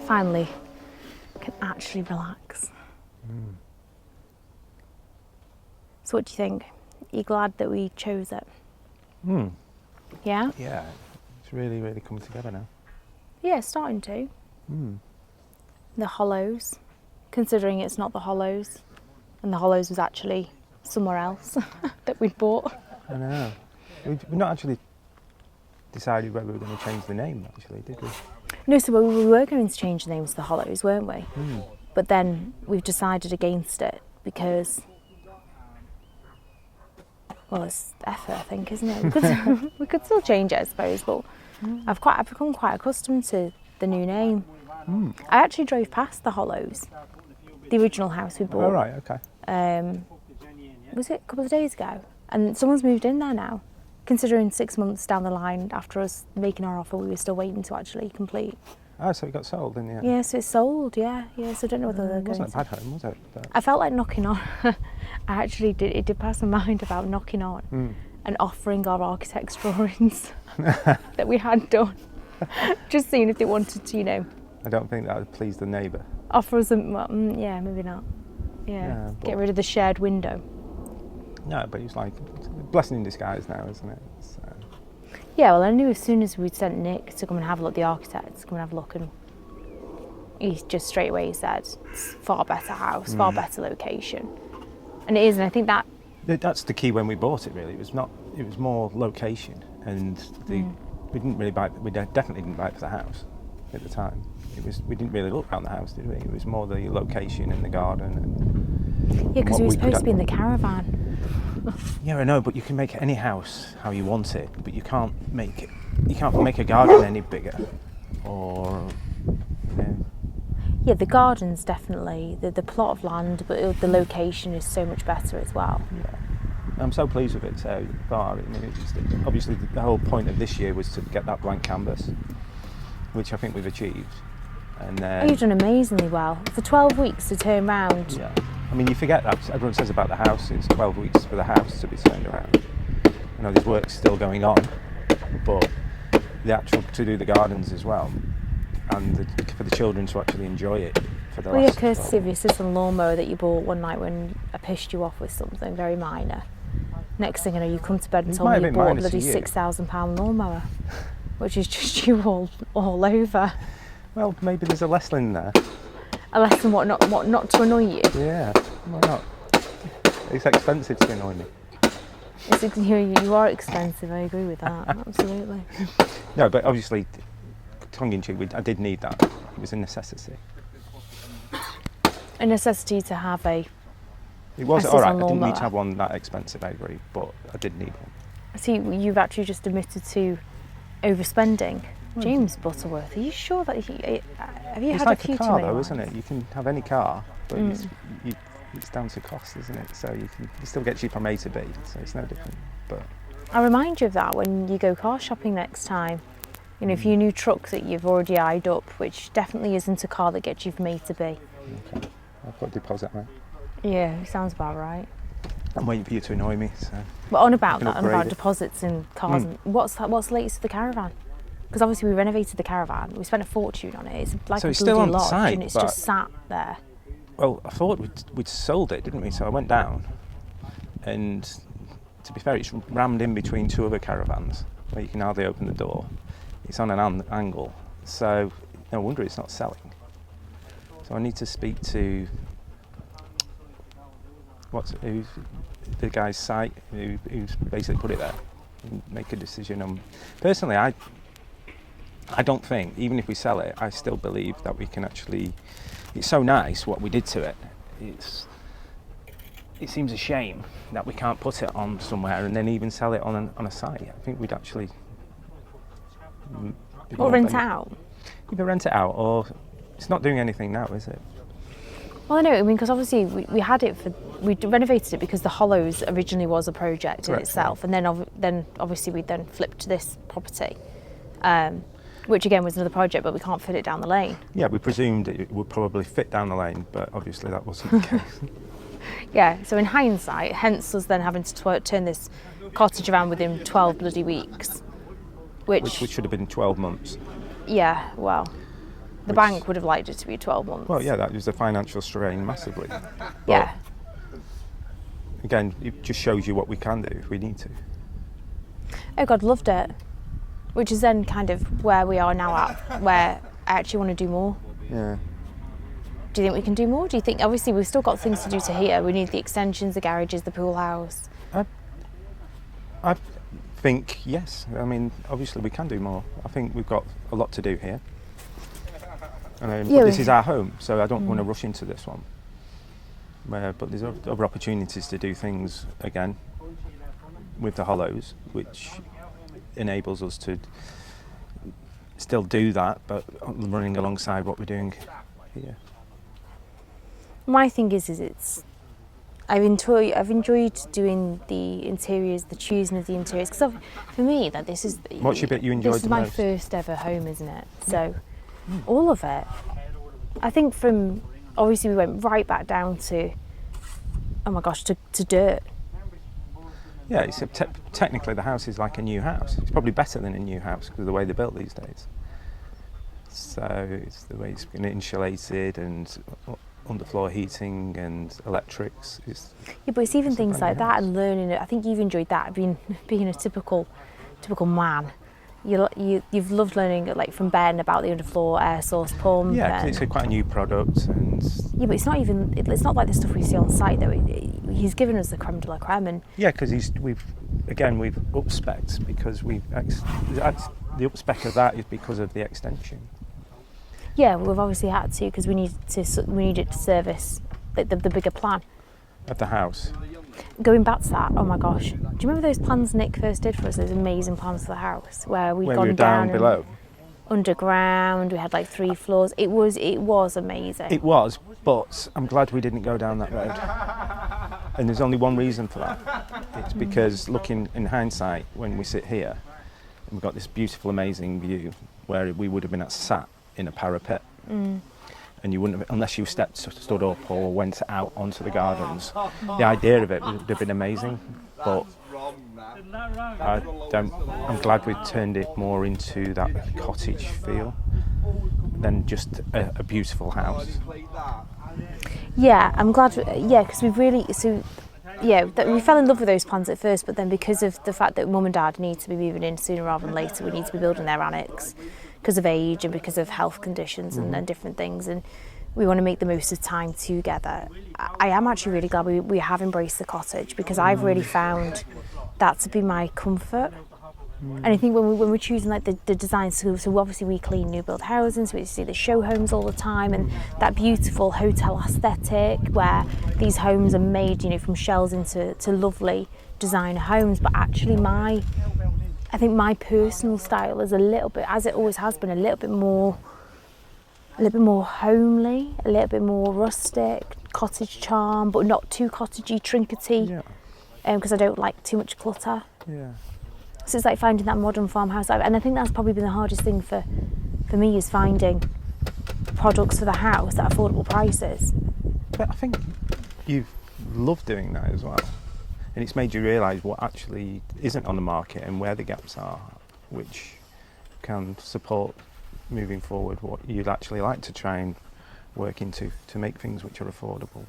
finally can actually relax. So what do you think? Are you glad that we chose it? Yeah? Yeah, it's really, really coming together now. Yeah, it's starting to. The hollows, considering it's not the hollows, and the hollows was actually somewhere else that we'd bought. I know. We've not actually decided whether we were going to change the name, actually, did we? No, so we were going to change the names to the hollows, weren't we? But then we've decided against it because, well, it's effort, I think, isn't it? We could still change it, I suppose, but I've become quite accustomed to the new name. I actually drove past the hollows, the original house we bought. Oh, right, okay. Was it a couple of days ago? And someone's moved in there now. Considering 6 months down the line after us making our offer, we were still waiting to actually complete. Oh, so it got sold, didn't it? Yeah, so it's sold, yeah. So I don't know whether they're It going wasn't to. a bad home, was it? But... I felt like knocking on. It did pass my mind about knocking on and offering our architect's drawings that we had done. Just seeing if they wanted to, I don't think that would please the neighbour. offer us yeah, maybe not. Yeah, get rid of the shared window. No, but it's like it's a blessing in disguise now, isn't it? Yeah, well, I knew as soon as we'd sent Nick to come and have a look, the architect, to come and have a look, and he just straight away said, it's far better house, far better location. And it is, and I think that's the key when we bought it, really. It was more location, and we definitely didn't buy it for the house at the time. We didn't really look around the house, did we? It was more the location and the garden. And yeah, because we were supposed to be in the caravan. Yeah, I know, but you can make any house how you want it, but you can't make a garden any bigger, or. Yeah, the garden's definitely the plot of land, but the location is so much better as well. Yeah, I'm so pleased with it so far. I mean, obviously the whole point of this year was to get that blank canvas, which I think we've achieved. And then, you've done amazingly well. For 12 weeks to turn round. Yeah, I mean, you forget that. Everyone says about the house, it's 12 weeks for the house to be turned around. I know there's work still going on, but the actual to do the gardens as well, and for the children to actually enjoy it. For the Well, courtesy of your sister's lawnmower that you bought one night when I pissed you off with something very minor. Next thing I know, you come to bed and told me you bought a bloody £6,000 lawnmower, which is just you all over. Well, maybe there's a lesson there. A lesson what not to annoy you? Yeah, why not? It's expensive to annoy me. You are expensive, I agree with that, absolutely. No, but obviously, tongue in cheek, I did need that. It was a necessity. A necessity to have a... It was alright, I didn't need to have one that expensive, I agree, but I did need one. See, you've actually just admitted to overspending. James Butterworth, are you sure that have you it's had like a few a car too many though, ones? isn't it? You can have any car, but it's down to cost, isn't it? So you still get you from A to B, so it's no different. But I'll remind you of that when you go car shopping next time. If your new truck that you've already eyed up, which definitely isn't a car that gets you from A to B. Okay, I'll put a deposit on it. Yeah, sounds about right. I'm waiting for you to annoy me. So. But on about deposits in cars, and what's the latest with the caravan? Because obviously we renovated the caravan, we spent a fortune on it. It's like so a it's still on the lodge, site, and it's just sat there. Well, I thought we'd sold it, didn't we? So I went down, and to be fair, it's rammed in between two other caravans where you can hardly open the door. It's on an angle, so no wonder it's not selling. So I need to speak to who's the guy's site who's basically put it there and make a decision on. Personally, I don't think, even if we sell it, I still believe that we can actually. It's so nice what we did to it. It seems a shame that we can't put it on somewhere and then even sell it on a site. I think we'd actually. Or rent it out. Either rent it out, or it's not doing anything now, is it? Well, I know. I mean, because obviously we renovated it because the Hollows originally was a project in itself, and then obviously we then flipped to this property. Which again was another project, but we can't fit it down the lane. Yeah, we presumed it would probably fit down the lane, but obviously that wasn't the case. Yeah, so in hindsight, hence us then having to turn this cottage around within 12 bloody weeks. Which should have been 12 months. Yeah, well. The bank would have liked it to be 12 months. Well, yeah, that was a financial strain massively. Yeah. Again, it just shows you what we can do if we need to. Oh God, loved it. Which is then kind of where we are now at, where I actually want to do more. Yeah. Do you think we can do more? Do you think, obviously we've still got things to do to here. We need the extensions, the garages, the pool house. I think, yes. I mean, obviously we can do more. I think we've got a lot to do here. But this is our home, so I don't want to rush into this one. But there's other opportunities to do things, again, with the hollows, which enables us to still do that, but running alongside what we're doing here. My thing is it's I've enjoyed doing the interiors, the choosing of the interiors, because for me that this is what's your bit you enjoyed this is the my most? first ever home, isn't it? So all of it. I think from obviously we went right back down to to dirt. Yeah, it's technically the house is like a new house. It's probably better than a new house because of the way they're built these days. So it's the way it's been insulated and underfloor heating and electrics. Yeah, but it's even things like that and learning it. I think you've enjoyed that, being a typical man. You've loved learning like from Ben about the underfloor air source pump. Yeah, because it's quite a new product, and yeah, but it's not like the stuff we see on site though. He's given us the creme de la creme, and yeah, because we've up-spec'd because the up-spec of that is because of the extension. Yeah, we've obviously had to because we needed to service the bigger plan Of the house. Going back to that, oh my gosh, do you remember those plans Nick first did for us? Those amazing plans for the house where we'd gone we were down below, underground. We had like 3 floors. It was amazing. It was, but I'm glad we didn't go down that road. And there's only one reason for that. It's because looking in hindsight, when we sit here, and we've got this beautiful, amazing view where we would have been sat in a parapet. And you wouldn't have, unless you stood up or went out onto the gardens. The idea of it would have been amazing, but I'm glad we turned it more into that cottage feel than just a beautiful house. Yeah, I'm glad. Yeah, because we fell in love with those plans at first, but then because of the fact that Mum and Dad need to be moving in sooner rather than later, we need to be building their annex. Because of age and because of health conditions and different things, and we want to make the most of time together. I am actually really glad we have embraced the cottage, because I've really found that to be my comfort. And I think when we're choosing like the design, so obviously we clean new build housing, so we see the show homes all the time, and that beautiful hotel aesthetic where these homes are made, from shells into lovely designer homes. But actually I think my personal style is a little bit, as it always has been, a little bit more homely, a little bit more rustic, cottage charm, but not too cottagey, trinkety. Yeah. Because I don't like too much clutter. Yeah. So it's like finding that modern farmhouse, and I think that's probably been the hardest thing for me, is finding products for the house at affordable prices. But I think you've loved doing that as well. And it's made you realise what actually isn't on the market and where the gaps are, which can support moving forward what you'd actually like to try and work into to make things which are affordable.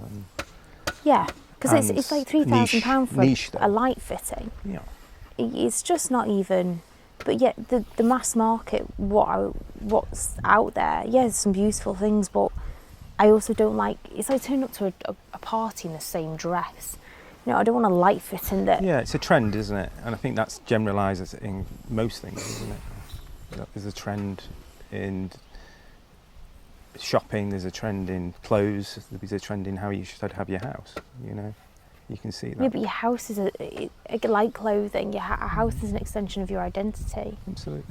Yeah, because it's like £3,000 for a light fitting. Yeah. It's just not even. But yet the mass market, what's out there, yeah, there's some beautiful things, but I also don't like. It's like turning up to a party in the same dress. I don't want a light fit in there. Yeah, it's a trend, isn't it? And I think that's generalised in most things, isn't it? There's a trend in shopping, there's a trend in clothes, there's a trend in how you should have your house, You can see that. Yeah, but your house is like clothing. A house is an extension of your identity. Absolutely.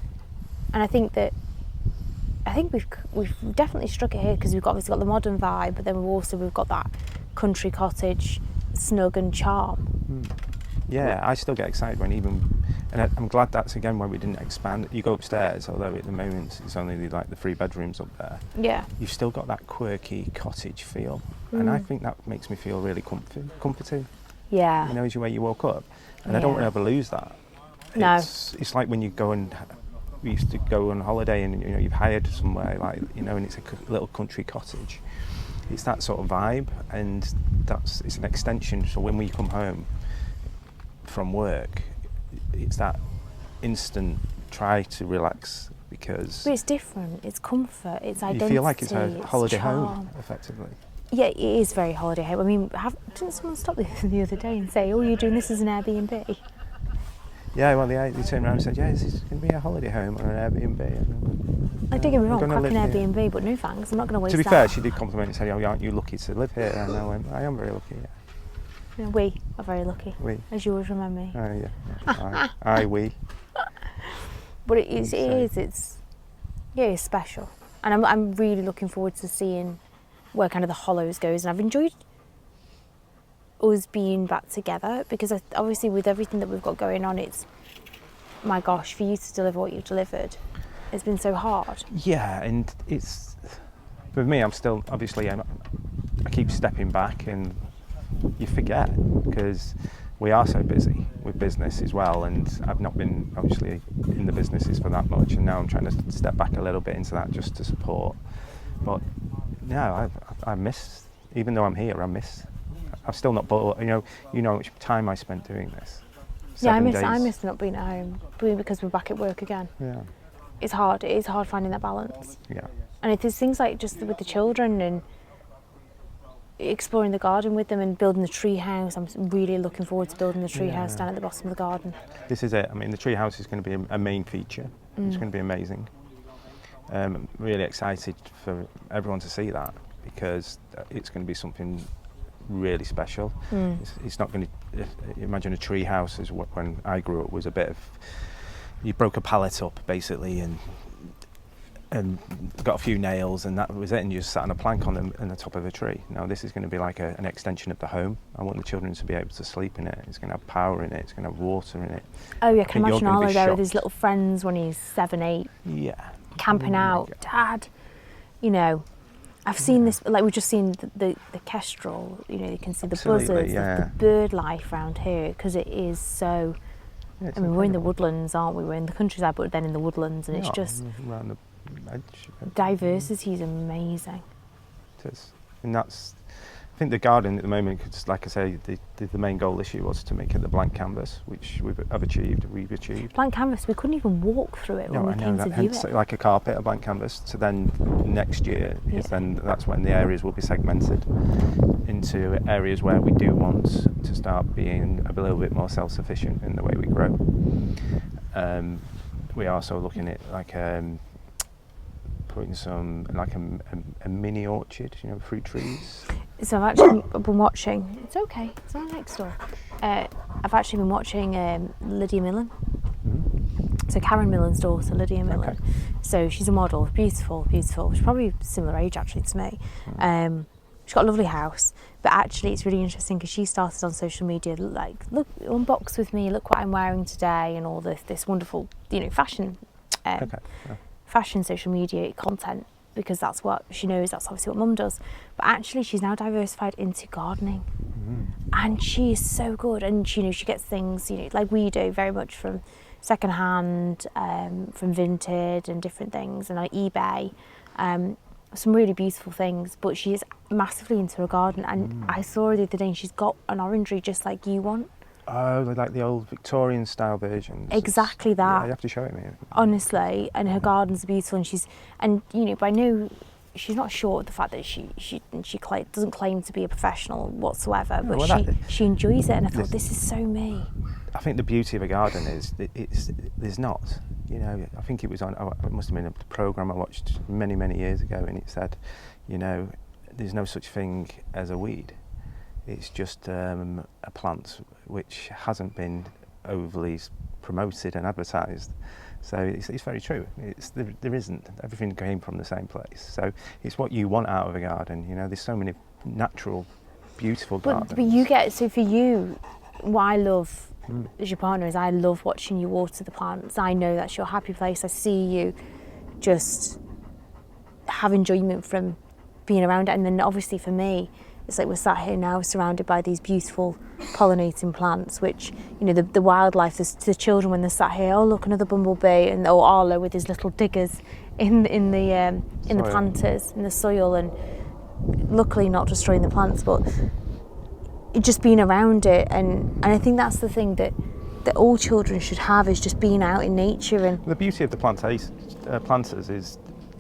And I think we've definitely struck it here, because we've obviously got the modern vibe, but then we've got that country cottage snug and charm. Yeah, I still get excited and I'm glad that's again why we didn't expand. You go upstairs, although at the moment it's only like the 3 bedrooms up there. Yeah. You've still got that quirky cottage feel, and I think that makes me feel really comforting. Yeah. As you where you woke up, and I don't want to ever lose that. No. It's like when you go and we used to go on holiday and you've hired somewhere like and it's a little country cottage. It's that sort of vibe, and it's an extension. So when we come home from work, it's that instant try to relax because. But it's different. It's comfort. It's identity. You feel like it's a holiday charm. home, effectively. Yeah, it is very holiday home. I mean, didn't someone stop me the other day and say, "Oh, you're doing this as an Airbnb"? Yeah, well, they turned around and said, "Yeah, is this going to be a holiday home or an Airbnb?" Like, don't get me wrong, cracking Airbnb, here. But no thanks. I'm not going to waste that. To be fair, she did compliment and say, "Oh, aren't you lucky to live here?" And I went, "I am very lucky." Yeah. Yeah, we are very lucky. We. As you always remember me. Yeah. We. But it's special, and I'm really looking forward to seeing where kind of the Hollows goes, and I've enjoyed us being back together because obviously with everything that we've got going on, it's my gosh, for you to deliver what you've delivered, it's been so hard. Yeah, and it's for me. I'm still obviously I keep stepping back, and you forget because we are so busy with business as well, and I've not been obviously in the businesses for that much, and now I'm trying to step back a little bit into that just to support. But yeah, I miss, even though I'm here, I've still not bought, you know how much time I spent doing this. I miss not being at home, because we're back at work again. Yeah. It is hard finding that balance. Yeah. And if there's things like just with the children and exploring the garden with them and building the tree house, I'm really looking forward to building the tree house down at the bottom of the garden. This is it. I mean, the tree house is going to be a main feature. It's going to be amazing. I'm really excited for everyone to see that because it's going to be something really special. It's not going to imagine a tree house as when I grew up was a bit of you broke a pallet up basically and got a few nails and that was it, and you just sat on a plank on the top of a tree. Now this is going to be like an extension of the home. I want the children to be able to sleep in it. It's going to have power in it. It's going to have water in it. Oh yeah, I can imagine Arlo there with his little friends when he's 7, 8. Yeah. Camping out, Dad. I've seen this. Like we've just seen the kestrel. You can see the buzzards, the bird life around here because it is so. Yeah, I mean, we're in the woodlands, aren't we? We're in the countryside, but then in the woodlands, and it's just around the edge. Diversity is amazing. It is, and that's. I think the garden at the moment, because like I say, the main goal this year was to make it the blank canvas, which we've achieved. Blank canvas, we couldn't even walk through it when we came to view it. Like a carpet, a blank canvas. So then next year, that's when the areas will be segmented into areas where we do want to start being a little bit more self-sufficient in the way we grow. We're also looking at putting some a mini orchard, fruit trees. So I've actually been watching. It's okay. It's right next door. I've actually been watching Lydia Millen. Mm-hmm. So Karen Millen's daughter, Lydia Millen. Okay. So she's a model, beautiful. She's probably similar age actually to me. She's got a lovely house, but actually it's really interesting because she started on social media like, look, unbox with me, look what I'm wearing today, and all this wonderful, fashion, fashion social media content. Because that's what she knows, that's obviously what Mum does. But actually she's now diversified into gardening. And she is so good. And she gets things, like we do, very much from second hand, from vintage and different things, and on eBay. Some really beautiful things, but she is massively into her garden. And I saw her the other day and she's got an orangery just like you want. Oh, like the old Victorian style versions. Exactly that. Yeah, you have to show it me. Honestly, and her gardens are beautiful, and by no, she's not short of the fact that she doesn't claim to be a professional whatsoever, but she enjoys it, and I thought this is so me. I think the beauty of a garden is there's not. I think it must have been a programme I watched many years ago, and it said, there's no such thing as a weed. It's just a plant which hasn't been overly promoted and advertised. So it's very true. There isn't. Everything came from the same place. So it's what you want out of a garden. There's so many natural, beautiful gardens. But so for you, what I love as your partner is I love watching you water the plants. I know that's your happy place. I see you just have enjoyment from being around it. And then obviously for me, it's like we're sat here now surrounded by these beautiful pollinating plants, which, you know, the wildlife, the children when they're sat here, oh look, another bumblebee, and or Arlo with his little diggers in the planters, in the soil, and luckily not destroying the plants, but just being around it. And I think that's the thing that all children should have, is just being out in nature. And the beauty of the planters is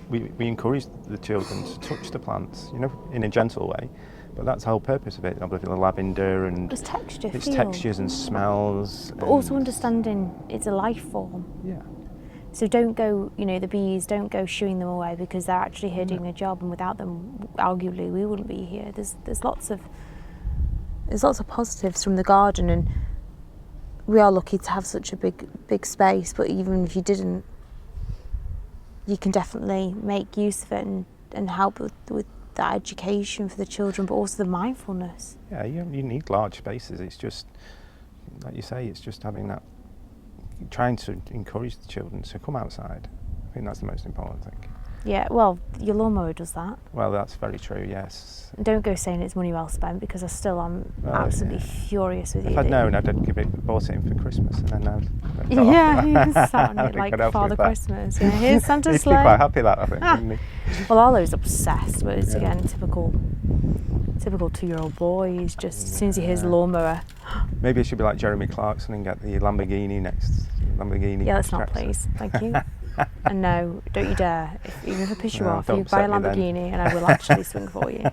we encourage the children to touch the plants, you know, in a gentle way. But that's the whole purpose of it. Obviously, the lavender and it's texture, it's feel. textures and smells. But also understanding it's a life form. Yeah. So don't go, you know, the bees, don't go shooing them away, because they're actually here doing a job, and without them, arguably, we wouldn't be here. There's lots of positives from the garden, and we are lucky to have such a big space. But even if you didn't, you can definitely make use of it and help with that education for the children, but also the mindfulness. Yeah, you need large spaces. It's just, like you say, it's just having that, trying to encourage the children to come outside. I think that's the most important thing. Yeah, well, your lawnmower does that. Well, that's very true, yes. And don't go saying it's money well spent, because I still am absolutely furious with you. If I'd known, I'd bought it in for Christmas, and then now. Yeah, he sat on it like Father Christmas. Yeah, here's Santa's sleigh. He'd be quite happy that, I think, wouldn't he? Well, Arlo's obsessed, but it's again typical 2-year-old boy. He's just, as soon as he hears the lawnmower. Maybe I should be like Jeremy Clarkson and get the Lamborghini next. Yeah, let's not, please. Thank you. And no, don't you dare. Even if I piss you off, you buy a Lamborghini and I will actually swing for you.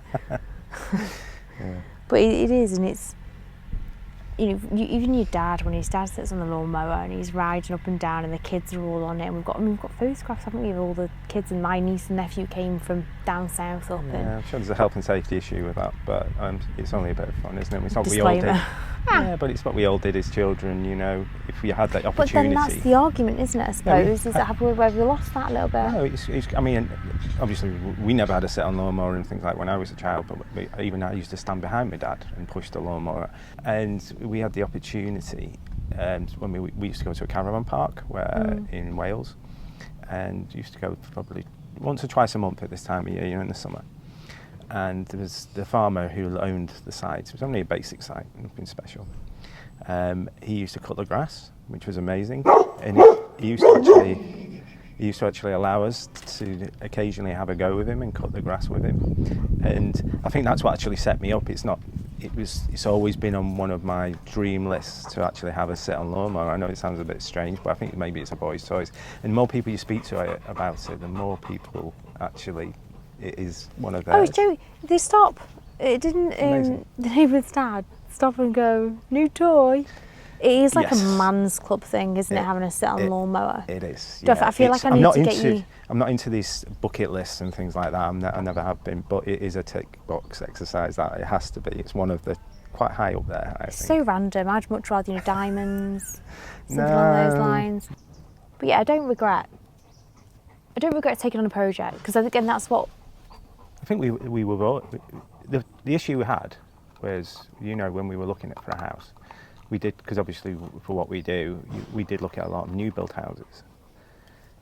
Yeah. But it is, and it's, you know, even your dad, when his dad sits on the lawnmower and he's riding up and down and the kids are all on it, and we've got photographs, haven't we, of all the kids, and my niece and nephew came from down south up. Yeah, I'm sure there's a health and safety issue with that, but it's only a bit of fun, isn't it? It's not what we all did. Yeah, but it's what we all did as children, you know, if we had that opportunity. But then that's the argument, isn't it, I suppose, is that have we lost that a little bit? No, I mean, obviously we never had a sit-on lawnmower and things like when I was a child, but even I used to stand behind my dad and push the lawnmower. And we had the opportunity, when we used to go to a caravan park in Wales, and used to go probably once or twice a month at this time of year, you know, in the summer. And there was the farmer who owned the site. It was only a basic site, nothing special. He used to cut the grass, which was amazing, and he used to actually allow us to occasionally have a go with him and cut the grass with him. And I think that's what actually set me up. It's always been on one of my dream lists to actually have a sit-on lawnmower. I know it sounds a bit strange, but I think maybe it's a boy's choice. And the more people you speak to about it, the more people actually, it is one of theirs. Oh, Joey, they stop. It didn't, the neighbour's dad stop and go, new toy. It is like a man's club thing, isn't it, having a sit-on lawnmower? It is. Yeah. I feel like I need to get you... I'm not into these bucket lists and things like that. I never have been, but it is a tick box exercise that it has to be. It's one of the quite high up there, I think. So random. I'd much rather, you know, diamonds, something along those lines. But yeah, I don't regret taking on a project, because again, that's what... I think we were... The issue we had was, you know, when we were looking for a house, we did, because obviously for what we do, we did look at a lot of new built houses.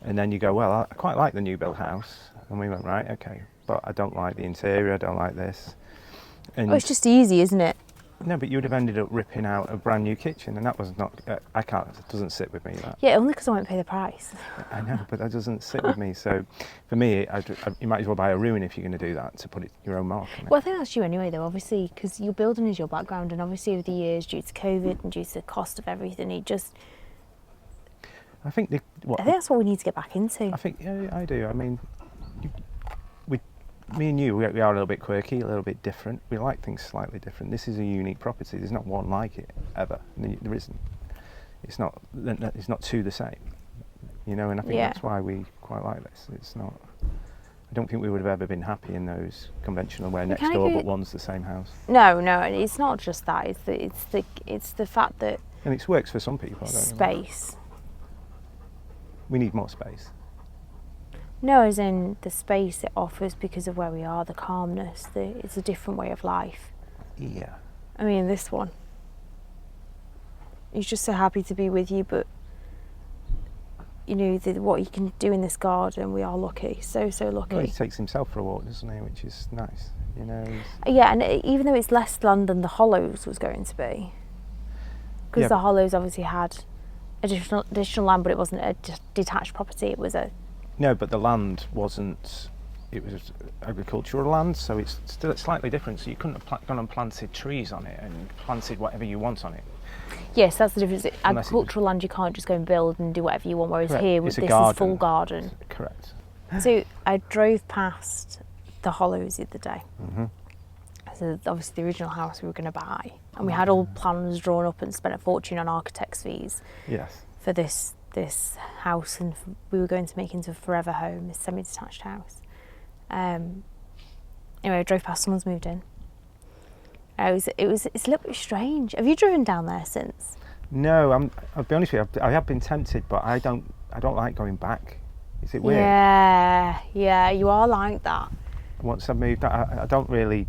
And then you go, well, I quite like the new built house. And we went, right, okay, but I don't like the interior, I don't like this. And it's just easy, isn't it? No, but you would have ended up ripping out a brand new kitchen, and that was not, it doesn't sit with me, that. Yeah, only because I won't pay the price. I know, but that doesn't sit with me. So for me, you might as well buy a ruin if you're going to do that, to put your own mark on it. Well, I think that's you anyway, though, obviously, because your building is your background, and obviously over the years, due to COVID and due to the cost of everything, I think that's what we need to get back into. I think, yeah, I do. I mean, me and you, we are a little bit quirky, a little bit different. We like things slightly different. This is a unique property. There's not one like it ever. There isn't. It's not two the same. You know, and I think that's why we quite like this. It's not. I don't think we would have ever been happy in those conventional where next door but one's the same house. No, it's not just that. It's the fact that. And it works for some people. Space. We need more space. No, as in the space it offers because of where we are, the calmness, it's a different way of life. Yeah. I mean, this one. He's just so happy to be with you, but you know, what you can do in this garden. We are lucky, so lucky. Well, he takes himself for a walk, doesn't he? Which is nice, you know. Yeah, and even though it's less land than the Hollows was going to be, because the Hollows obviously had additional land, but it wasn't a detached property. It was a no, but the land wasn't. It was agricultural land, so it's still slightly different. So you couldn't have gone and planted trees on it and planted whatever you want on it. Yes, that's the difference. Agricultural land, you can't just go and build and do whatever you want, whereas Correct. here, this is full garden. Correct. So I drove past the Hollows the other day. Mm-hmm. So obviously the original house we were going to buy, and we had all plans drawn up and spent a fortune on architect's fees. Yes. For this house, and we were going to make into a forever home, this semi-detached house. Anyway, I drove past, someone's moved in. It's a little bit strange. Have you driven down there since? No, I'll be honest with you. I have been tempted, but I don't like going back. Is it weird? Yeah, you are like that. Once I've moved, I don't really.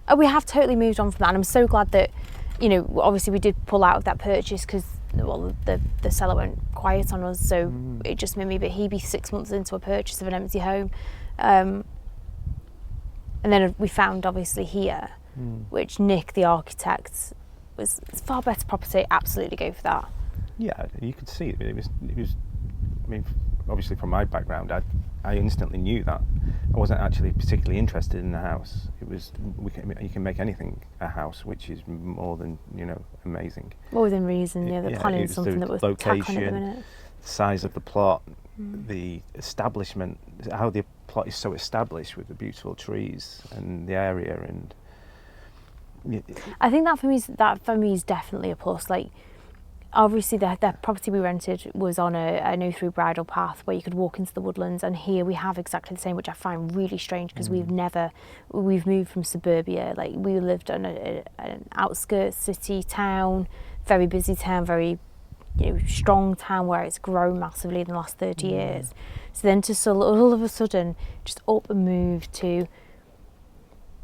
Oh, we have totally moved on from that, and I'm so glad that, you know, obviously we did pull out of that purchase because, well, the seller went quiet on us, so it just made me a bit heebie 6 months into a purchase of an empty home. And then we found obviously here, which Nick, the architect, was far better property. Absolutely go for that. Yeah, you could see it. It was. I mean, obviously from my background, I instantly knew that I wasn't actually particularly interested in the house. It was you can make anything a house, which is more than, you know, amazing. More within reason. Yeah, they're planning something that was location, tack on at the minute. the size of the plot, the establishment, how the plot is so established with the beautiful trees and the area, and I think that for me is definitely a plus. Like, obviously the property we rented was on a no-through bridle path where you could walk into the woodlands, and here we have exactly the same, which I find really strange because we've moved from suburbia. Like, we lived on an outskirts city town, very busy town, very, you know, strong town where it's grown massively in the last 30 years. So then to all of a sudden just up and move to,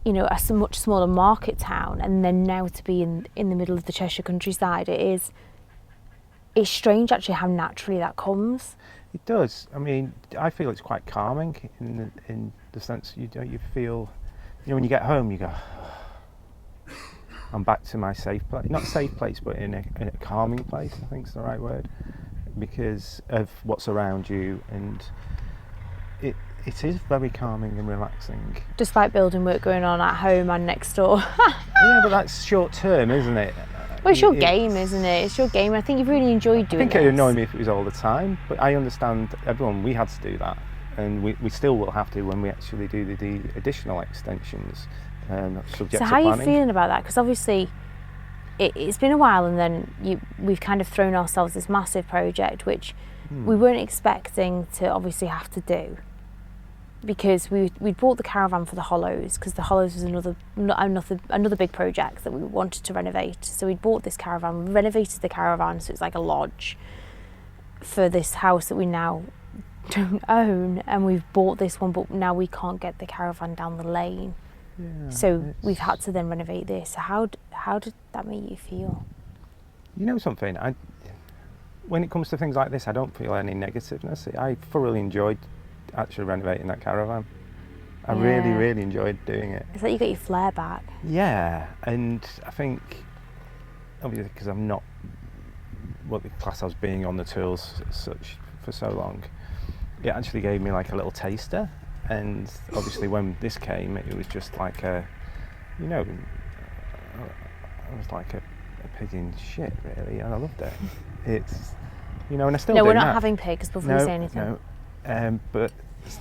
you know, a much smaller market town, and then now to be in the middle of the Cheshire countryside, it's strange actually how naturally that comes. it does. I mean, I feel it's quite calming in the sense you feel, you know, when you get home you go, I'm back to my safe place. Not safe place, but in a calming place, I think is the right word, because of what's around you, and it is very calming and relaxing. Despite building work going on at home and next door. Yeah, but that's short term, isn't it? Well, it's your game, isn't it? It's your game. I think you've really enjoyed doing it. I think it'd annoy me if it was all the time, but I understand everyone. We had to do that, and we still will have to when we actually do the additional extensions. Subject to planning. So how are you feeling about that? Because obviously it's been a while, and then we've kind of thrown ourselves this massive project, which we weren't expecting to obviously have to do, because we'd bought the caravan for the Hollows, because the Hollows was another big project that we wanted to renovate. So we'd bought this caravan, we renovated the caravan, so it's like a lodge for this house that we now don't own, and we've bought this one, but now we can't get the caravan down the lane. Yeah, so we've had to then renovate this. So how did that make you feel? You know something, when it comes to things like this, I don't feel any negativeness. I thoroughly enjoyed actually renovating that caravan. I really enjoyed doing it. It's like you got your flair back. Yeah, and I think obviously because I'm not what the class I was being on the tools as such for so long, it actually gave me like a little taster. And obviously when this came, it was just like I was like a pig in shit, really, and I loved it. It's, you know, and I still do. No, we're not having pigs before we say anything. No, but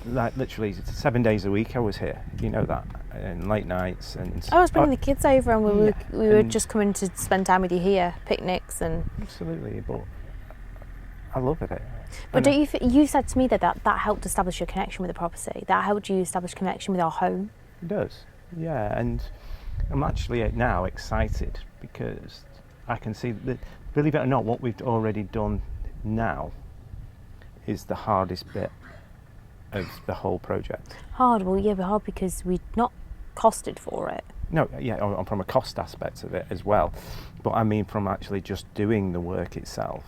like literally 7 days a week I was here, you know that, and late nights, and I was bringing the kids over, and we were just coming to spend time with you here, picnics and. Absolutely, but I love it. But don't you said to me that helped establish your connection with the property. That helped you establish connection with our home. It does, yeah, and I'm actually now excited because I can see that, believe it or not, what we've already done now is the hardest bit of the whole project. Hard? Well, yeah, but hard because we'd not costed for it. No, yeah, from a cost aspect of it as well, but I mean from actually just doing the work itself.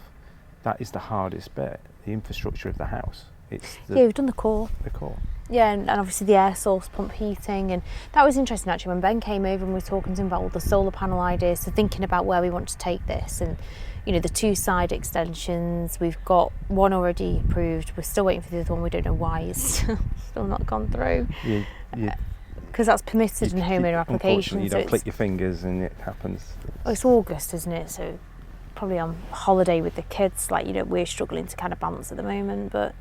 that is the hardest bit, the infrastructure of the house. It's Yeah, we've done the core. the core. Yeah, and obviously the air source pump heating, and that was interesting actually when Ben came over and we were talking to him about all the solar panel ideas, so thinking about where we want to take this, and the 2 side extensions. We've got one already approved, we're still waiting for the other one, we don't know why it's still not gone through. Because that's permitted in homeowner application. Unfortunately, you don't click your fingers and it happens. It's August, isn't it? So probably on holiday with the kids, we're struggling to kind of balance at the moment, but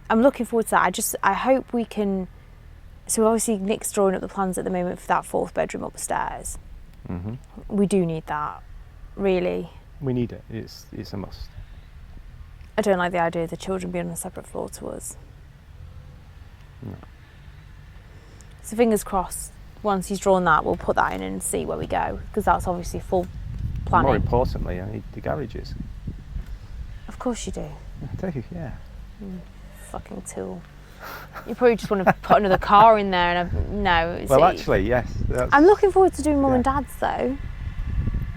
I'm looking forward to that. I hope we can. So obviously Nick's drawing up the plans at the moment for that 4th bedroom upstairs. Mm-hmm. We do need that, really. We need it. It's a must. I don't like the idea of the children being on a separate floor to us. No. So fingers crossed, once he's drawn that, we'll put that in and see where we go, because that's obviously full planning. More importantly, I need the garages. Of course you do. I do, yeah. Fucking tool. You probably just want to put another car in there, and no. Well, actually, yes. I'm looking forward to doing mum and dad's though.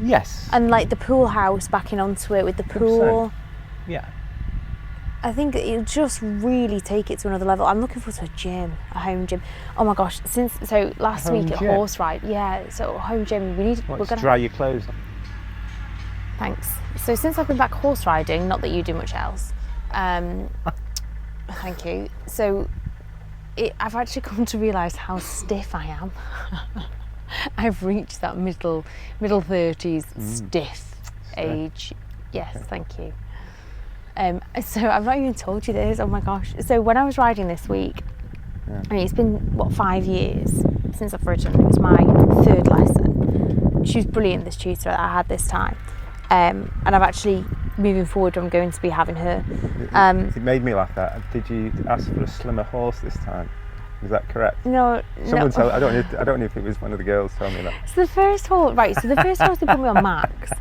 Yes. And the pool house backing onto it with the pool. 100%. Yeah. I think it'll just really take it to another level. I'm looking forward to a home gym. Oh my gosh! Last week at horse ride, home gym. We're gonna dry your clothes. Thanks. So since I've been back horse riding, not that you do much else. Thank you. So I've actually come to realise how stiff I am. I've reached that middle 30s stiff age. Yes, okay. Thank you. So I've not even told you this. Oh my gosh! So when I was riding this week, I mean it's been 5 years since I've ridden. It was my 3rd lesson. She was brilliant, this tutor that I had this time, and I've actually. Moving forward, I'm going to be having her. It made me laugh. Did you ask for a slimmer horse this time? Is that correct? No. Someone told. I don't know if it was one of the girls telling me that. So the first horse, So the first horse they put me on, Max.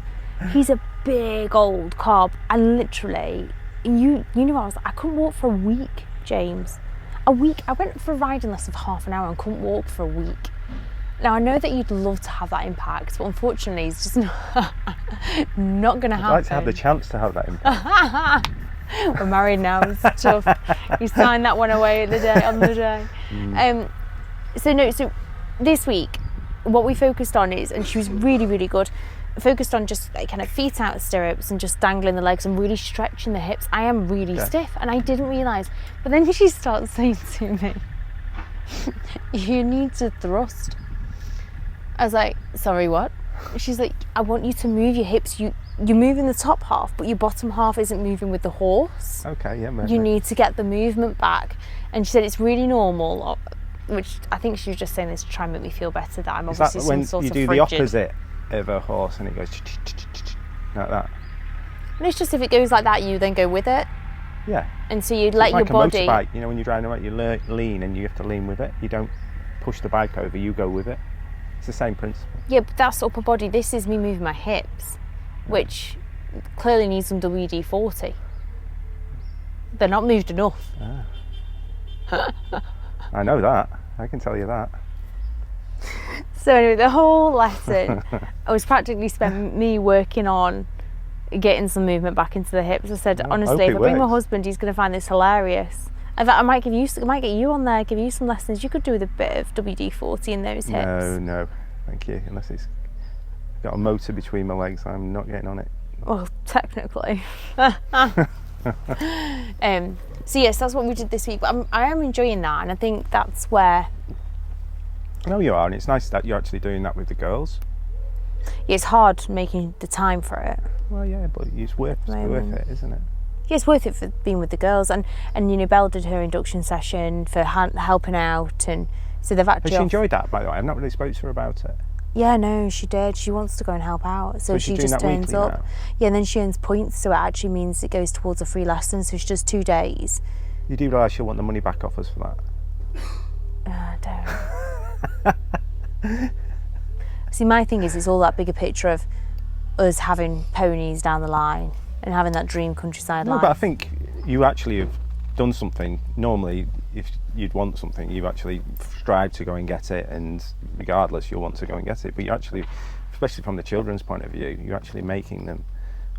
He's a big old cob, and literally, you know, I couldn't walk for a week, James. A week. I went for a riding lesson for half an hour and couldn't walk for a week. Now, I know that you'd love to have that impact, but unfortunately it's just not going to happen. I'd like to have the chance to have that impact. We're married now, it's tough. You signed that one away on the day. So this week, what we focused on is, and she was really, really good, focused on just kind of feet out of stirrups and just dangling the legs and really stretching the hips. I am really stiff, and I didn't realise. But then she starts saying to me, you need to thrust. I was like, sorry, what? She's like, I want you to move your hips. You're moving the top half, but your bottom half isn't moving with the horse. Okay, yeah, maybe. You need to get the movement back. And she said it's really normal, which I think she was just saying this to try and make me feel better that I'm obviously some sort of frigid. You do the opposite of a horse and it goes like that? And it's just if it goes like that, you then go with it. Yeah. And so you let your body... like a motorbike, when you're driving around, you lean and you have to lean with it. You don't push the bike over, you go with it. It's the same principle. Yeah, but that's upper body. This is me moving my hips, which clearly needs some WD-40. They're not moved enough. I know that. I can tell you that. So anyway, the whole lesson I was practically spent me working on getting some movement back into the hips. I said, honestly, if I bring my husband, he's going to find this hilarious. In fact, I might get you on there, give you some lessons. You could do with a bit of WD-40 in those hips. No, thank you. Unless it's got a motor between my legs, I'm not getting on it. Well, technically. So yes, that's what we did this week. But I am enjoying that, and I think that's where... I know you are, and it's nice that you're actually doing that with the girls. Yeah, it's hard making the time for it. Well, yeah, but it's worth it, isn't it? Yeah, it's worth it for being with the girls, and Belle did her induction session for helping out, and so they've actually. Has she enjoyed that, by the way? I've not really spoke to her about it. Yeah, no, she did. She wants to go and help out, so she just turns up. Now? Yeah, and then she earns points, so it actually means it goes towards a free lesson. So she does 2 days. You do realise she'll want the money back off us for that? Don't. See, my thing is, it's all that bigger picture of us having ponies down the line and having that dream countryside life. But I think you actually have done something. Normally, if you'd want something, you actually strive to go and get it, and regardless, you'll want to go and get it. But you actually, especially from the children's point of view, you're actually making them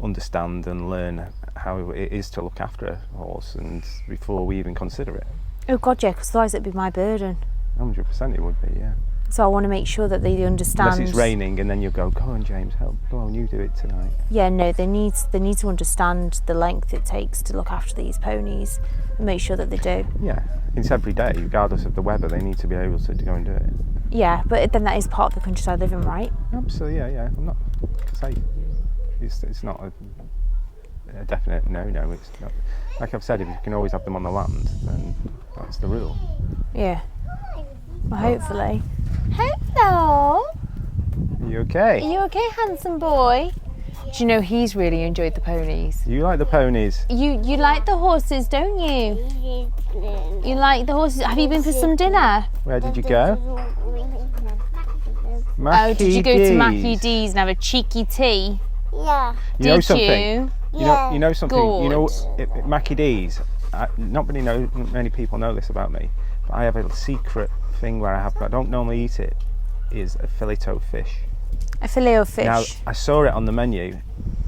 understand and learn how it is to look after a horse, and before we even consider it. Oh God, yeah, because otherwise it'd be my burden. 100% it would be, yeah. So I want to make sure that they understand. Unless it's raining, and then you go on, James, help. Go on, you do it tonight. Yeah, no, they need to understand the length it takes to look after these ponies and make sure that they do. Yeah, it's every day, regardless of the weather. They need to be able to go and do it. Yeah, but then that is part of the countryside living, right? Absolutely, yeah. I'm not to say it's not a definite no. It's not. Like I've said, if you can always have them on the land, then that's the rule. Yeah. Well, hopefully. Hello. Are you okay? Are you okay, handsome boy? Do you know he's really enjoyed the ponies? You like the ponies? You like the horses, don't you? You like the horses. Have you been for some dinner? Where did you go? Oh, did you go to Mackie D's? D's and have a cheeky tea? Yeah. You know Did something? you? You know something? You know, Good. at Mackie D's, not many people know this about me, but I have a secret thing where I don't normally eat it, is a filet-o fish. A filet of fish. Now, I saw it on the menu.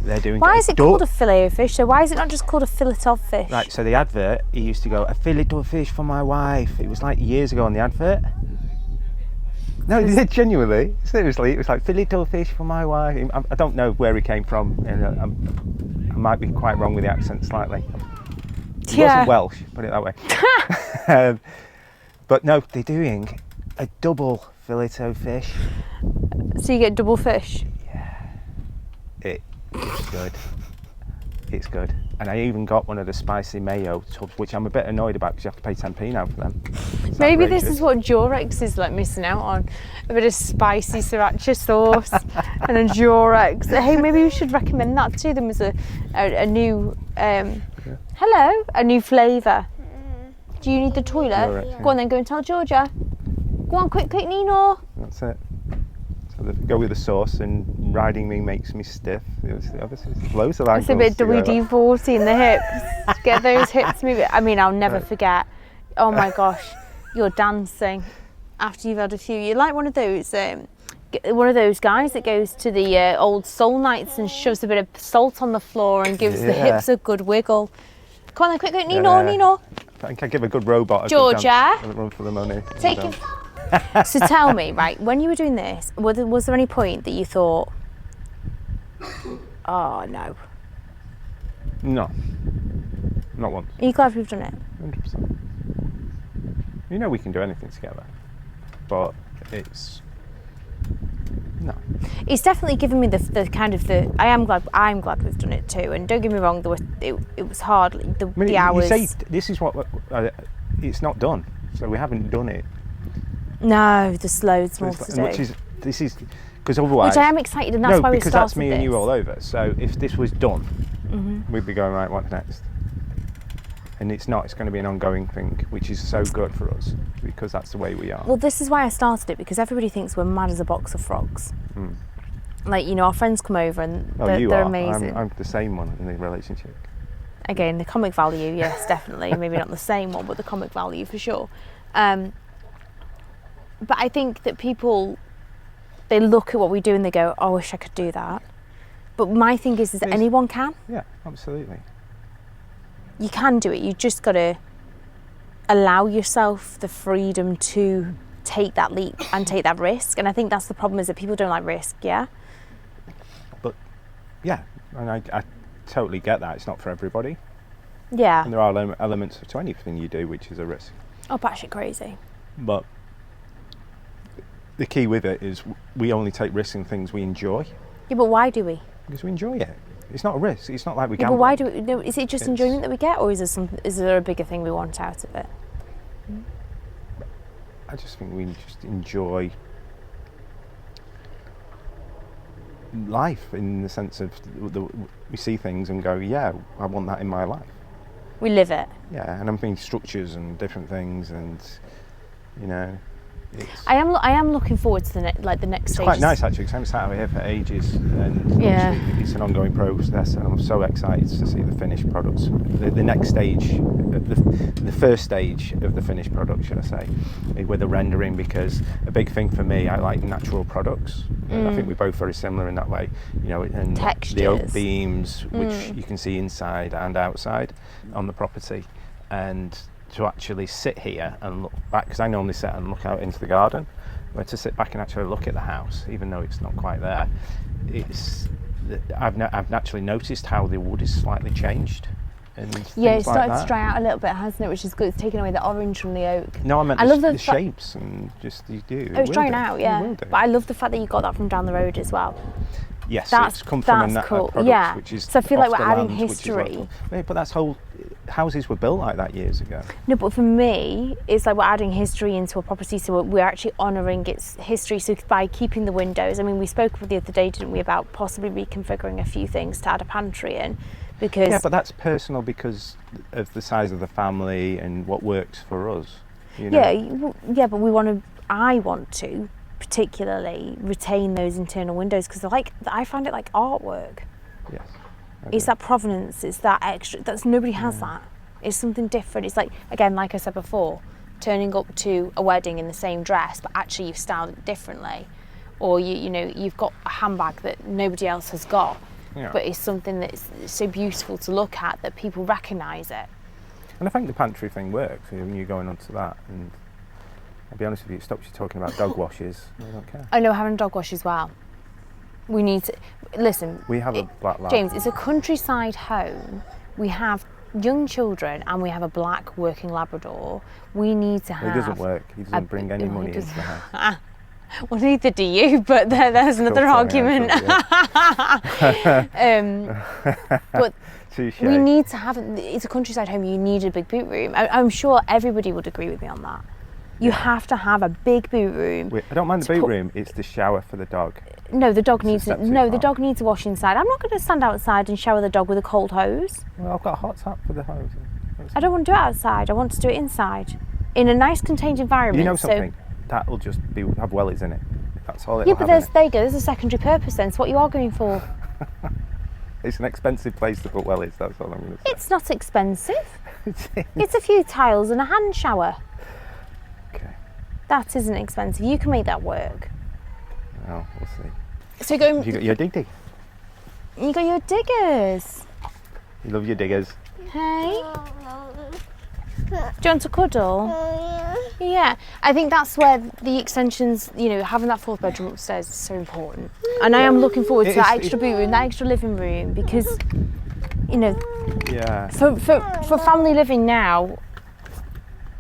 They're doing. Why is it called a filet of fish? So why is it not just called a fillet of fish? Right, so the advert, he used to go, a filet-o fish for my wife. It was like years ago on the advert. No, he did, genuinely. Seriously, it was like filet-o fish for my wife. I don't know where he came from, and I might be quite wrong with the accent slightly. He wasn't Welsh, put it that way. But no, they're doing a double filet-o fish. So you get double fish? It's good. It's good. And I even got one of the spicy mayo tubs, which I'm a bit annoyed about because you have to pay 10p now for them. It's Maybe outrageous. this is what Durex is like missing out on. A bit of spicy sriracha sauce and a Durex. Hey, maybe we should recommend that to them as a new, hello, a new flavour. Do you need the toilet? Durex, yeah. Go on then, go and tell Georgia. Go on, quick, Nino. That's it. So they go with the sauce, and riding me makes me stiff. Obviously, there's loads of It's a bit angles to go. WD-40 in the hips. Get those hips moving. I mean, I'll never forget. Oh my gosh, you're dancing after you've had a few. You're like one of those guys that goes to the old soul nights and shoves a bit of salt on the floor and gives the hips a good wiggle. Come on then, quick, Nino. I think I give a good robot a Georgia. good dance and run for the money. Take it. So tell me, right, when you were doing this, was there any point that you thought, oh no? No, not once. Are you glad we've done it? 100%. You know we can do anything together, but it's no. It's definitely given me the kind of the. I'm glad we've done it too. And don't get me wrong, it was hard. The hours. You say this is what it's not done, so we haven't done it. No, there's loads more to do. This is because otherwise. Which I am excited, and that's why we because started that's me this. and you all over. So if this was done, we'd be going right. What's next? And it's not. It's going to be an ongoing thing, which is so good for us because that's the way we are. Well, this is why I started it, because everybody thinks we're mad as a box of frogs. Like, you know, our friends come over and they're amazing. I'm the same one in the relationship. Again, the comic value, yes, definitely. Maybe not the same one, but the comic value for sure. But I think that people, they look at what we do and they go, oh, I wish I could do that. But my thing is that anyone can. Yeah, absolutely. You can do it. You just got to allow yourself the freedom to take that leap and take that risk. And I think that's the problem, is that people don't like risk, yeah? But, yeah, and I totally get that. It's not for everybody. Yeah. And there are elements to anything you do which is a risk. Oh, batshit crazy. But the key with it is we only take risks in things we enjoy. Yeah, but why do we? Because we enjoy it. It's not a risk. It's not like we Yeah, gamble. but why do we? No, is it just enjoyment that we get, or is there a bigger thing we want out of it? I just think we just enjoy life in the sense of we see things and go, yeah, I want that in my life. We live it. Yeah, and I'm thinking structures and different things, and you know, I am looking forward to the next It's stage. quite nice actually, because I'm sat over here for ages, and Yeah. obviously it's an ongoing process, and I'm so excited to see the finished products. The next stage, the first stage of the finished product, should I say, with the rendering, because a big thing for me, I like natural products. I think we're both very similar in that way, and Textures. the oak beams, which you can see inside and outside on the property, and to actually sit here and look back, because I normally sit and look out into the garden, but to sit back and actually look at the house, even though it's not quite there, I've naturally noticed how the wood is slightly changed. And Yeah, things it's like started that. to dry out a little bit, hasn't it? Which is good. It's taken away the orange from the oak. No, I meant love the shapes and just you do. Oh, it's drying out, yeah. But I love the fact that you got that from down the road as well. Yes, That's it's come from a cool. product Yeah. which is So I feel off like we're the adding land, which is history. local. Yeah, but that's whole houses were built like that years ago. No, but for me, it's like we're adding history into a property, so we're actually honouring its history. So by keeping the windows, I mean, we spoke the other day, didn't we, about possibly reconfiguring a few things to add a pantry in, because Yeah, but that's personal because of the size of the family and what works for us. yeah, but I want to particularly retain those internal windows, because I find it like artwork. Yes. It's that provenance, it's that extra, nobody has that. It's something different. It's like, again, like I said before, turning up to a wedding in the same dress, but actually you've styled it differently. Or you've got a handbag that nobody else has got, but it's something that's so beautiful to look at that people recognise it. And I think the pantry thing works when you're going on to that. And I'll be honest with you, it stops you talking about dog washes. I don't care. I know, having a dog wash as well. We need to listen. We have a black lab. James, it's a countryside home. We have young children and we have a black working Labrador. We need to have. He doesn't work. He doesn't bring any money into the house. Well, neither do you, but there's another argument. But Touché. we need to have. It's a countryside home. You need a big boot room. I'm sure everybody would agree with me on that. You have to have a big boot room. I don't mind the boot room. It's the shower for the dog. No, the dog needs septic the part. dog needs a wash inside. I'm not going to stand outside and shower the dog with a cold hose. Well, I've got a hot tap for the hose. I don't want to do it outside. I want to do it inside, in a nice contained environment. You know something? That'll just have wellies in it. That's all it'll Yeah, but have in it. there you go. There's a secondary purpose then. It's what you are going for. It's an expensive place to put wellies. That's all I'm going to say. It's not expensive. It's a few tiles and a hand shower. Okay. That isn't expensive. You can make that work. Well, we'll see. So going. You got your dig. You got your diggers. You love your diggers. Hey. Do you want to cuddle? Yeah, I think that's where the extensions, having that fourth bedroom upstairs is so important. And I am looking forward to that extra boot room, that extra living room, because, Yeah. for family living now,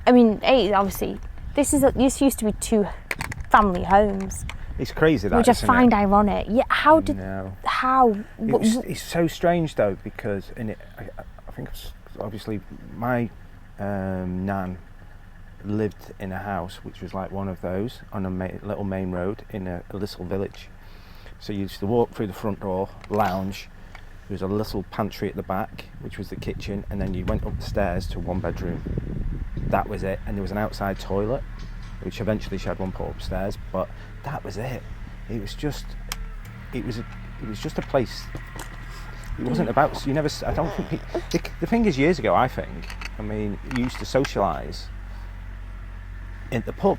I mean, obviously, this used to be 2 family homes, It's crazy that. which I isn't find it? ironic. Yeah, No. how? It's so strange though, because I think obviously my nan lived in a house which was like one of those on a little main road in a little village. So you used to walk through the front door, lounge. There was a little pantry at the back, which was the kitchen, and then you went up the stairs to 1 bedroom. That was it, and there was an outside toilet, which eventually she had one put upstairs. But that was it. It was just a place. It wasn't about. You never. I don't think. The thing is, years ago, I mean, you used to socialise in the pub.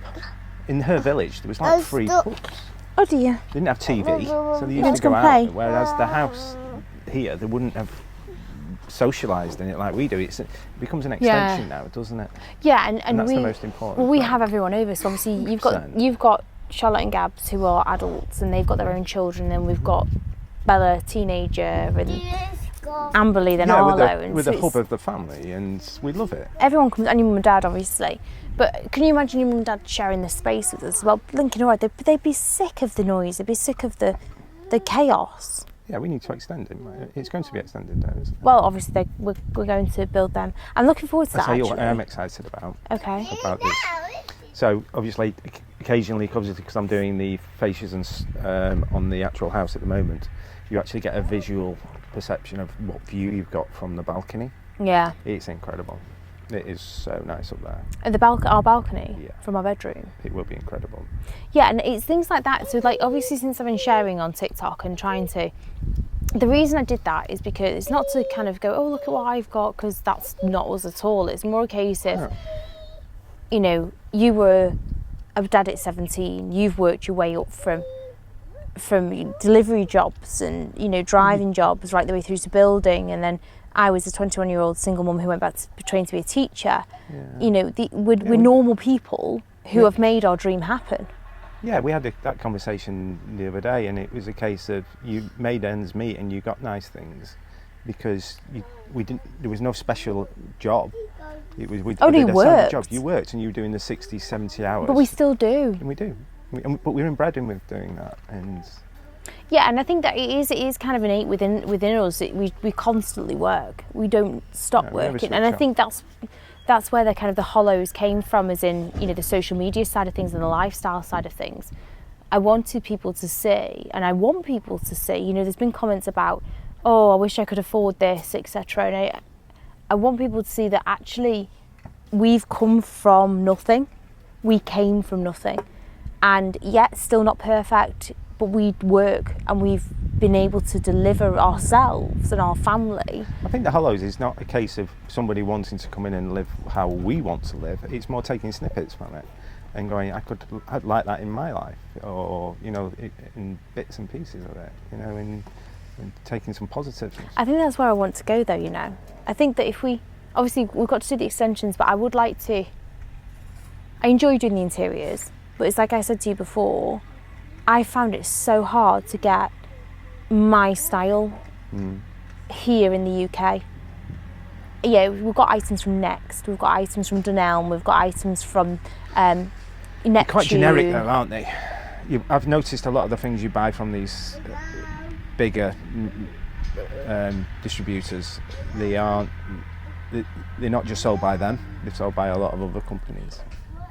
In her village, there was like 3 pubs. Oh dear. They didn't have TV, so they You used to go go and out. play? Whereas the house here, they wouldn't have socialised in it like we do. It becomes an extension now, doesn't it? Yeah, and And that's we, the most important. Well, we thing. have everyone over, so obviously 100%. you've got Charlotte and Gabs who are adults and they've got their own children, and we've got Bella, teenager, and Amberly, then Arlo. With the hub of the family, and we love it. Everyone comes, and your mum and dad, obviously. But can you imagine your mum and dad sharing the space with us? Well, Lincoln, all right, they'd be sick of the noise. They'd be sick of the chaos. Yeah, we need to extend it. It's going to be extended now, isn't it? Well, obviously, we're going to build them. I'm looking forward to I'll that, tell you actually. what I am excited about. Okay. About this. So obviously, occasionally, because I'm doing the fascias and on the actual house at the moment, you actually get a visual perception of what view you've got from the balcony. Yeah. It's incredible. It is so nice up there. At our balcony Yeah. from our bedroom. It will be incredible. Yeah, and it's things like that. So like obviously since I've been sharing on TikTok and trying to, the reason I did that is because it's not to kind of go, oh look at what I've got, because that's not us at all. It's more a case of, you know, you were a dad at 17, you've worked your way up from delivery jobs and, you know, driving jobs right the way through to building, and then I was a 21-year-old single mum who went back to train to be a teacher. Yeah. You know, we're normal people who have made our dream happen. Yeah, we had that conversation the other day, and it was a case of you made ends meet and you got nice things because there was no special job. It was we Only did a standard worked. job. You worked and you were doing the 60, 70 hours. But we still do. And we do. But we're inbred in with doing that. And yeah, and I think that it is kind of innate within us. We constantly work. We don't stop working, and I think that's where the kind of the hollows came from, as in, you know, the social media side of things and the lifestyle side of things. I wanted people to see, and I want people to see, you know, there's been comments about, oh, I wish I could afford this, etc. And I want people to see that actually we've come from nothing. We came from nothing. And yet still not perfect, but we work and we've been able to deliver ourselves and our family. I think the hollows is not a case of somebody wanting to come in and live how we want to live. It's more taking snippets from it and going, I'd like that in my life, or, you know, in bits and pieces of it, you know, and taking some positives. I think that's where I want to go though, you know. I think that if obviously we've got to do the extensions, but I would like to, I enjoy doing the interiors, but it's like I said to you before, I found it so hard to get my style here in the UK. Yeah, we've got items from Next, we've got items from Delamere, we've got items from Neptune. They're quite generic though, aren't they? I've noticed a lot of the things you buy from these bigger distributors, they're not just sold by them, they're sold by a lot of other companies.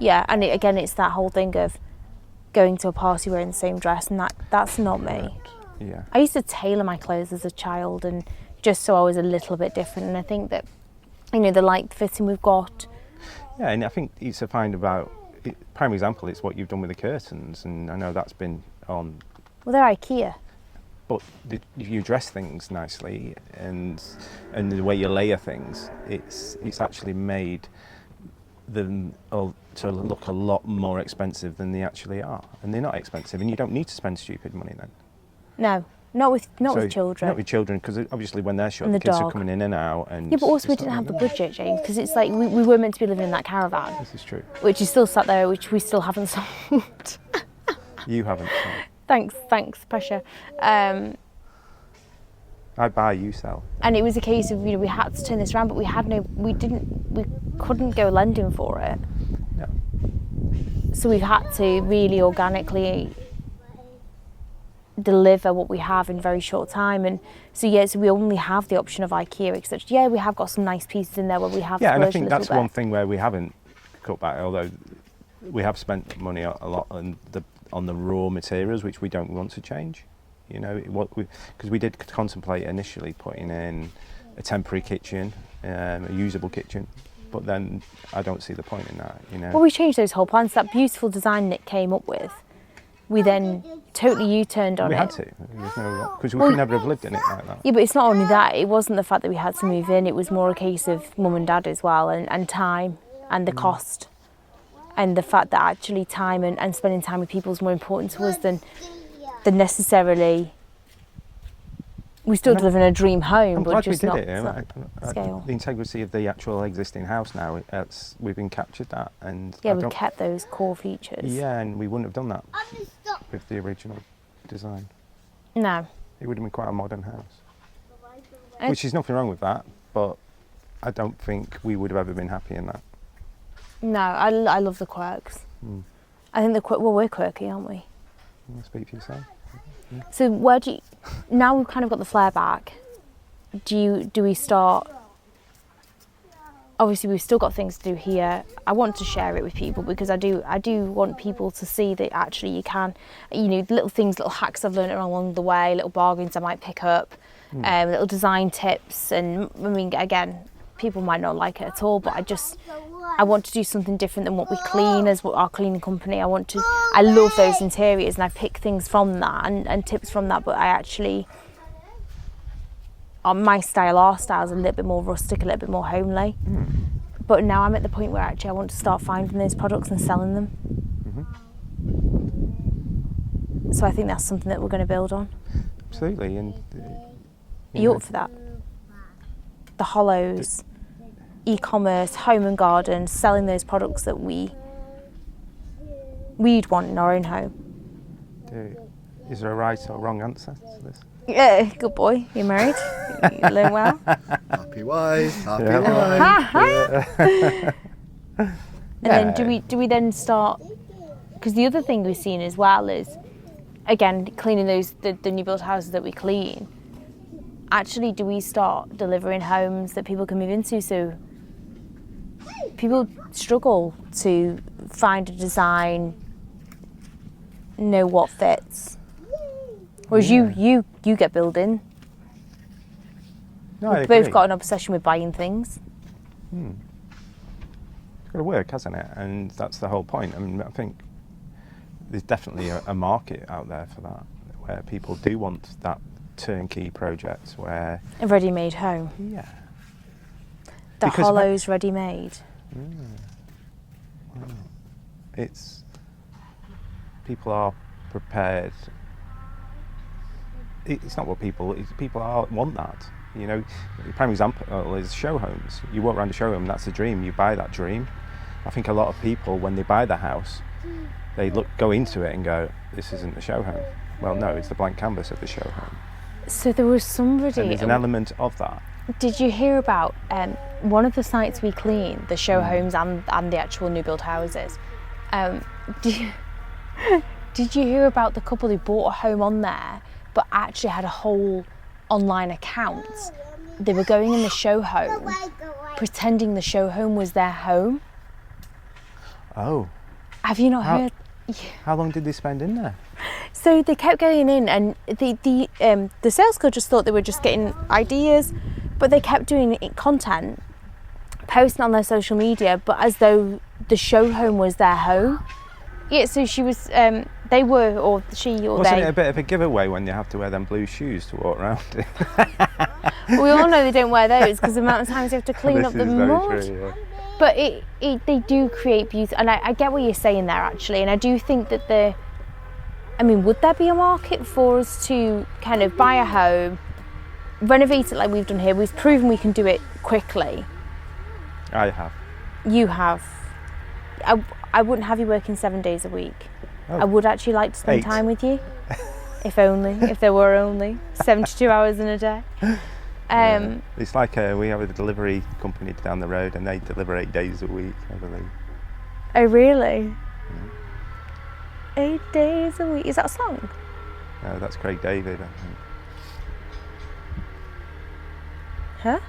Yeah, and again, it's that whole thing of going to a party wearing the same dress, and that's not me. Yeah. I used to tailor my clothes as a child, and just so I was a little bit different. And I think that, you know, the light fitting we've got. Yeah, and I think it's a find about. Prime example is what you've done with the curtains, and I know that's been on. Well, they're IKEA. But if you dress things nicely and the way you layer things, it's actually made them to look a lot more expensive than they actually are, and they're not expensive, and you don't need to spend stupid money then. No, not with children. Not with children, because obviously when they're shut, And the the kids dog. are coming in and out. And Yeah, but also we didn't have the budget, James, because it's like we were meant to be living in that caravan. This is true. Which is still sat there, which we still haven't sold. You haven't. Thanks, pressure. I buy, you sell. And it was a case of, you know, we had to turn this around, but we couldn't go lending for it. No. So we've had to really organically deliver what we have in a very short time. And so we only have the option of IKEA, except we have got some nice pieces in there where we have Yeah, and I splurged a think little that's bit. one thing where we haven't cut back, although we have spent money a lot on the raw materials, which we don't want to change. You know, because we did contemplate initially putting in a temporary kitchen, a usable kitchen, but then I don't see the point in that. You know. Well, we changed those whole plans. That beautiful design Nick came up with, we then totally U-turned on it. We had to, because we could never have lived in it like that. Yeah, but it's not only that. It wasn't the fact that we had to move in. It was more a case of mum and dad as well, and time, and the cost, and the fact that actually time and spending time with people is more important to us than necessarily. We still live in a dream home, I'm but glad just we not did it. scale. The integrity of the actual existing house now, we've been captured that, and Yeah, we've kept those core features. Yeah, and we wouldn't have done that with the original design. No. It would have been quite a modern house, which is nothing wrong with that, but I don't think we would have ever been happy in that. No, I love the quirks. I think we're quirky, aren't we? You speak for yourself. So where do you, now we've kind of got the flare back, do we start, obviously we've still got things to do here. I want to share it with people because I do want people to see that actually you can, you know, little things, little hacks I've learned along the way, little bargains I might pick up, little design tips. And I mean, again, people might not like it at all, but I want to do something different than what we clean as our cleaning company. I love those interiors, and I pick things from that and tips from that, but I actually, my style, our style is a little bit more rustic, a little bit more homely. But now I'm at the point where actually I want to start finding those products and selling them. So I think that's something that we're going to build on. Absolutely. And Are you up for that? The hollows, e-commerce, home and garden, selling those products that we'd want in our own home. Is there a right or wrong answer to this? Yeah, good boy. You married? You learn well. Happy wife, happy Yeah. wife. And then do we then start? Because the other thing we've seen as well is, again, cleaning the new build houses that we clean. Actually, do we start delivering homes that people can move into? So people struggle to find a design, know what fits. Whereas you get building. No, I We've agree. both got an obsession with buying things. It's got to work, hasn't it? And that's the whole point. I mean, I think there's definitely a market out there for that, where people do want that turnkey project where... A ready-made home. Yeah. The Because hollows ready-made. Wow. It's... People are prepared. It's not what people want that. You know, the prime example is show homes. You walk around a show home, that's a dream. You buy that dream. I think a lot of people, when they buy the house, they go into it and go, "This isn't the show home." Well, no, it's the blank canvas of the show home. So there was somebody. And there's an element of that. Did you hear about one of the sites we clean, the show homes and the actual new build houses? Did you hear about the couple who bought a home on there, but actually had a whole online account? They were going in the show home, pretending the show home was their home. Oh. Have you not heard? How long did they spend in there? So they kept going in, and the sales girl just thought they were just getting ideas, but they kept doing content, posting on their social media, but as though the show home was their home. Yeah, so she was, they were, or she, or Wasn't they. it a bit of a giveaway when you have to wear them blue shoes to walk around in? We all know they don't wear those because the amount of times you have to clean up the This is very mud. true, yeah. But they do create beauty, and I get what you're saying there actually, and I do think that would there be a market for us to kind of buy a home, renovate it like we've done here? We've proven we can do it quickly. I have. You have. I wouldn't have you working 7 days a week. Oh. I would actually like to spend 8. time with you. If there were only 72 hours in a day. It's like we have a delivery company down the road, and they deliver 8 days a week, I believe. Oh really? 8 days a week. Is that a song? No, that's Craig David, I think. Huh?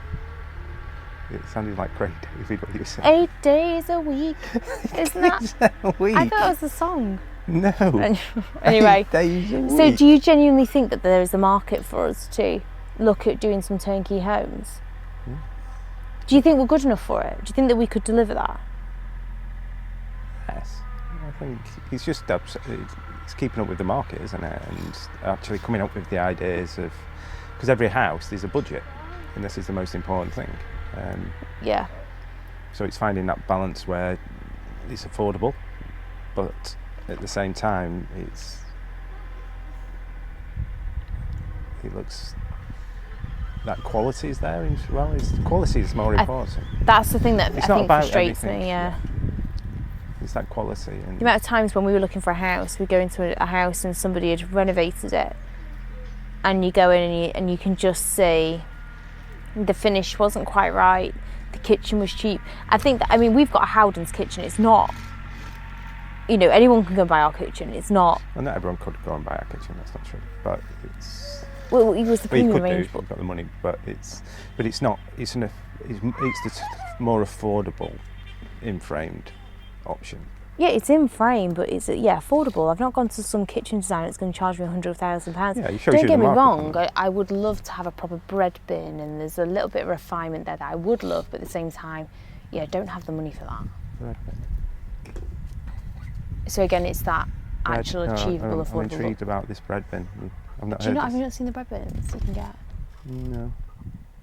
It sounded like Craig David what you said. 8 days a week. Isn't that? A week? I thought it was the song. No. Anyway, 8 days a week. so do you genuinely think that there is a market for us to look at doing some turnkey homes? Do you think we're good enough for it? Do you think that we could deliver that? Yes. I think it's just it's keeping up with the market, isn't it? And actually coming up with the ideas of, because every house there's a budget, and this is the most important thing. Yeah. So it's finding that balance where it's affordable, but at the same time it looks that quality is there as well. Quality is more important. That's the thing that It's I not think about frustrates everything. me. Yeah. It's that quality. And The amount of times when we were looking for a house, we go into a house and somebody had renovated it, and you go in and you can just see the finish wasn't quite right. The kitchen was cheap. I think that, we've got a Howden's kitchen. It's not, anyone can go and buy our kitchen. It's not. Well, not everyone could go and buy a kitchen. That's not true. But it's. Well, it was the Well, you premium could range. do. You've got the money, but it's not. It's the more affordable, in-framed option. Yeah, it's in frame, but it's affordable. I've not gone to some kitchen designer that's going to charge me £100,000. Yeah, it shows Don't you get the me market wrong. value. I would love to have a proper bread bin, and there's a little bit of refinement there that I would love, but at the same time, don't have the money for that. Bread bin. So again, it's that actual achievable, I'm affordable. intrigued about this bread bin. I've not Do you heard not? Have you this. not seen the bread bins you can get? No.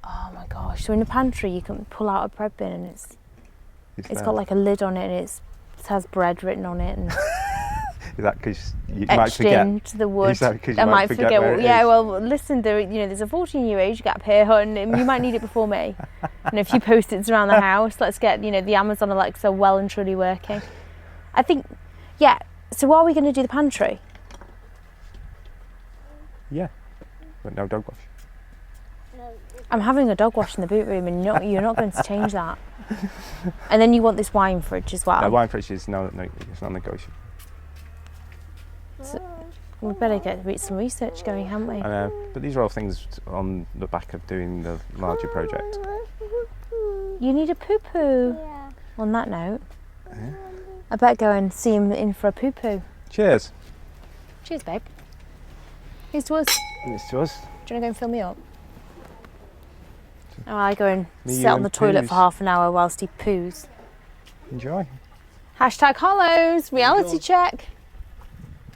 Oh my gosh! So in the pantry, you can pull out a bread bin, and it's there. got like a lid on it, and it has bread written on it, and Is that because you might etched forget? into the wood. Is that 'cause you I might might forget where what. it Yeah, is? well, listen, there's a 14-year age gap here, and you might need it before me. And a few post-its around the house. Let's get the Amazon Alexa well and truly working. I think, yeah. So are we going to do the pantry? Yeah, but no dog wash. I'm having a dog wash in the boot room, and you're not going to change that. And then you want this wine fridge as well. No, wine fridge is no, it's not negotiable. So we better get some research going, haven't we? I know, but these are all things on the back of doing the larger project. You need a poo-poo. Yeah. On that note, Yeah. I better go and see him in for a poo-poo. Cheers. Cheers, babe. Here's to us. It's to us. Do you want to go and fill me up? Or I go and Me, sit you on the and toilet poos. for half an hour whilst he poos. Enjoy. #Hollows, reality check.